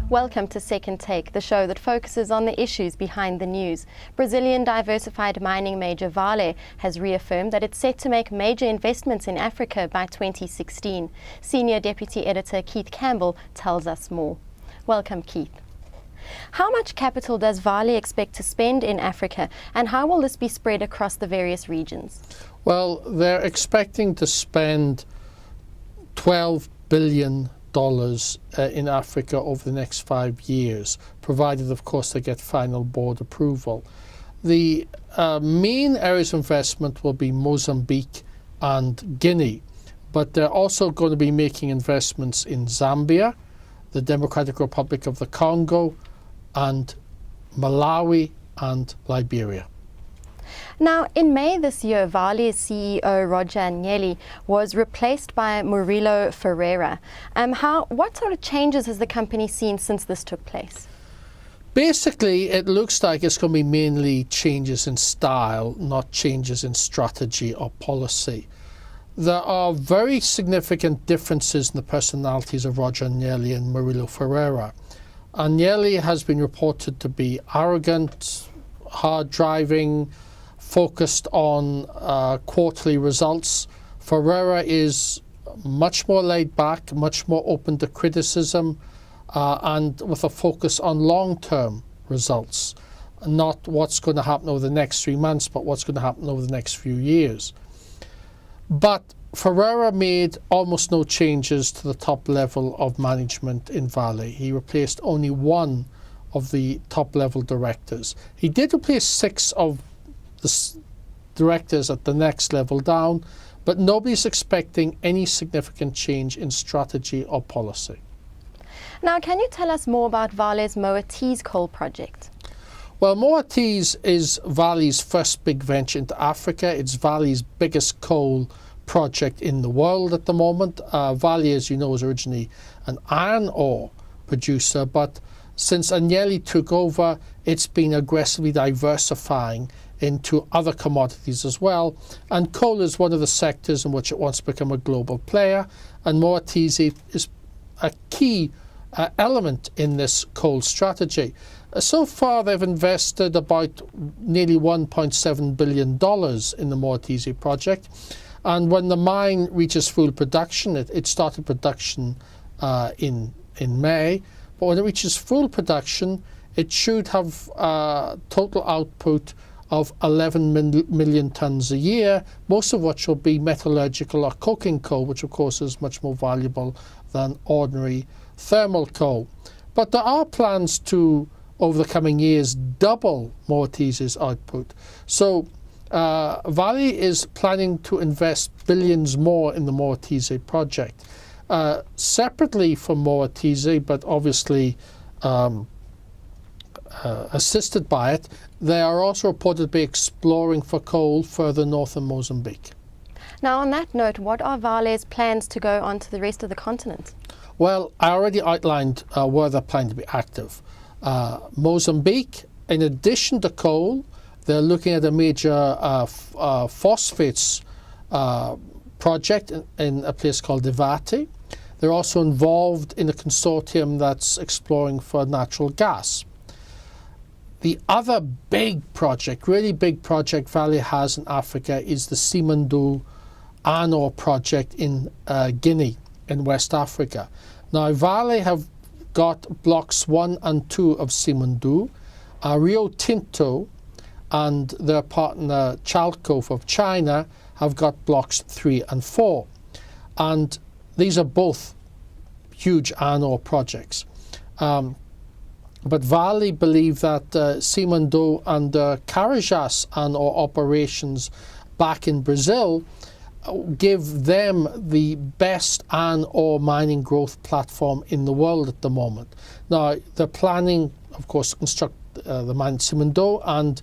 Welcome to Second Take, the show that focuses on the issues behind the news. Brazilian diversified mining major Vale has reaffirmed that it's set to make major investments in Africa by 2016. Senior Deputy Editor Keith Campbell tells us more. Welcome, Keith. How much capital does Vale expect to spend in Africa, and how will this be spread across the various regions? Well, they're expecting to spend $12 billion in Africa over the next 5 years, provided, of course, they get final board approval. The main areas of investment will be Mozambique and Guinea, but they're also going to be making investments in Zambia, the Democratic Republic of the Congo, and Malawi and Liberia. Now, in May this year, Vale's CEO Roger Agnelli was replaced by Murilo Ferreira. What sort of changes has the company seen since this took place? Basically, it looks like it's going to be mainly changes in style, not changes in strategy or policy. There are very significant differences in the personalities of Roger Agnelli and Murilo Ferreira. Agnelli has been reported to be arrogant, hard driving, focused on quarterly results. Ferreira is much more laid back, much more open to criticism, and with a focus on long-term results. Not what's going to happen over the next 3 months, but what's going to happen over the next few years. But Ferreira made almost no changes to the top level of management in Vale. He replaced only one of the top-level directors. He did replace 6 of the directors at the next level down, but nobody's expecting any significant change in strategy or policy. Now, can you tell us more about Vale's Moatize coal project? Well, Moatize is Vale's first big venture into Africa. It's Vale's biggest coal project in the world at the moment. Vale, as you know, was originally an iron ore producer, but since Agnelli took over, it's been aggressively diversifying into other commodities as well, and coal is one of the sectors in which it wants to become a global player, and Moatize is a key element in this coal strategy. So far, they've invested about nearly $1.7 billion in the Moatize project, and when the mine reaches full production, it started production in May, but when it reaches full production, it should have total output of 11 million tonnes a year, most of which will be metallurgical or coking coal, which of course is much more valuable than ordinary thermal coal. But there are plans to, over the coming years, double Moatize's output. So Vale is planning to invest billions more in the Moatize project. Separately from Moatize, but obviously assisted by it, they are also reported to be exploring for coal further north in Mozambique. Now, on that note, what are Vale's plans to go on to the rest of the continent? Well, I already outlined where they're planning to be active. Mozambique, in addition to coal, they're looking at a major phosphates project in a place called Vale. They're also involved in a consortium that's exploring for natural gas. The other big project, really big project Vale has in Africa is the Simandou iron ore project in Guinea, in West Africa. Now, Vale have got blocks 1 and 2 of Simandou. Rio Tinto and their partner Chalco of China have got blocks 3 and 4. And these are both huge iron ore projects. But Vale believe that Simandou and Carajás iron ore operations back in Brazil give them the best iron ore mining growth platform in the world at the moment. Now, they're planning, of course, to construct the mine Simandou and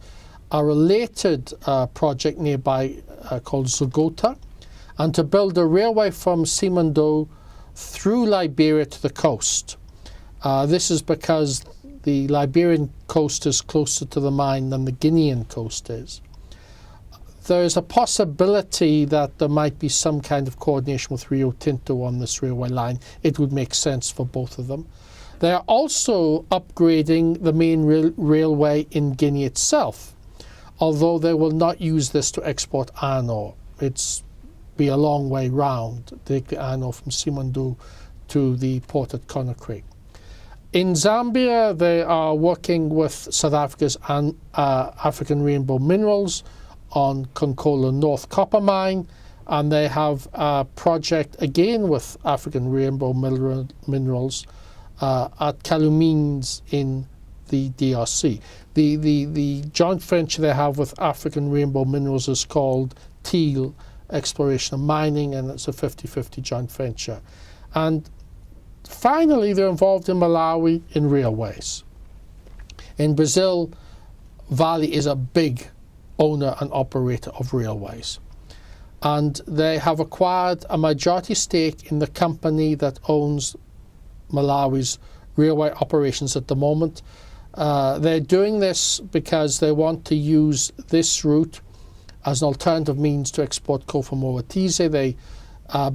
a related project nearby called Zogota, and to build a railway from Simandou through Liberia to the coast. This is because the Liberian coast is closer to the mine than the Guinean coast is. there is a possibility that there might be some kind of coordination with Rio Tinto on this railway line. It would make sense for both of them. They are also upgrading the main railway in Guinea itself, although they will not use this to export iron ore. It's be a long way round, take the iron ore from Simandou to the port at Conakry. In Zambia, they are working with South Africa's African Rainbow Minerals on Konkola North Copper Mine, and they have a project again with African Rainbow Minerals at Kalumines in the DRC. The joint venture they have with African Rainbow Minerals is called Teal Exploration and Mining, and it's a 50-50 joint venture. And finally, they're involved in Malawi in railways. In Brazil, Vale is a big owner and operator of railways. And they have acquired a majority stake in the company that owns Malawi's railway operations at the moment. They're doing this because they want to use this route as an alternative means to export coal from Moatize. They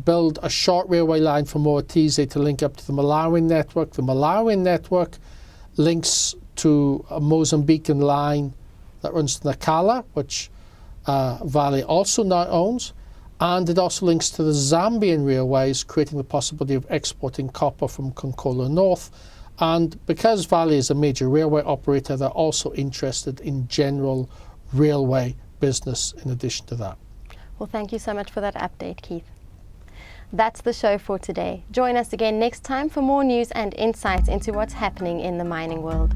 build a short railway line from Moatize to link up to the Malawian network. The Malawian network links to a Mozambican line that runs to Nacala, which Vale also now owns, and it also links to the Zambian railways, creating the possibility of exporting copper from Konkola North. And because Vale is a major railway operator, they're also interested in general railway business in addition to that. Well, thank you so much for that update, Keith. That's the show for today. Join us again next time for more news and insights into what's happening in the mining world.